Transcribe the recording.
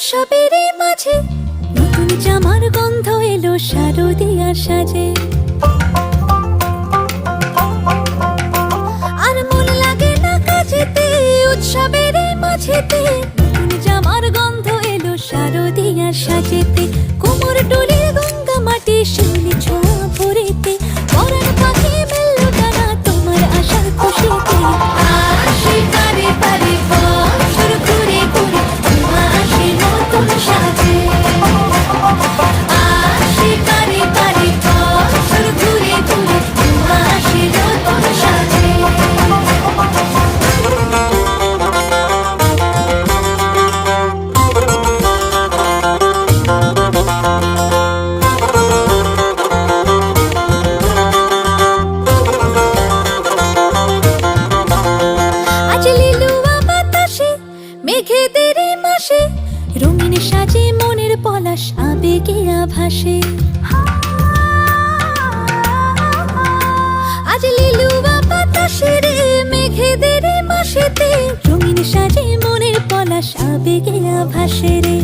উৎসবের মাঝে নতুন জামার গন্ধ এলো শারদিয়ার সাজে। আর মন লাগে না কাজেতে, উৎসবের মাঝেতে নতুন জামার গন্ধ এলো শারদিয়ার সাজেতে। কোমর ডোলে গঙ্গা মাটি শিউলি ছোঁয়া ভরেতে, পরাণ পাখি মেলল ডানা তোমার আশার খুশিতে। আসে বারে বারে বছর ঘুরে ঘুরে তোমা আসে নতুন সাজে। আসে বারে বারে বছর ঘুরে ঘুরে তোমা আসে নতুন সাজে। মেঘেদের মাসে রঙিন সাজে মনের পলাশ আবেগে আভাসে। আজ লিলুয়া বাতাসে রে মেঘেদের মাসেতে রঙিন সাজে মনের পলাশ আবেগে আভাসে রে।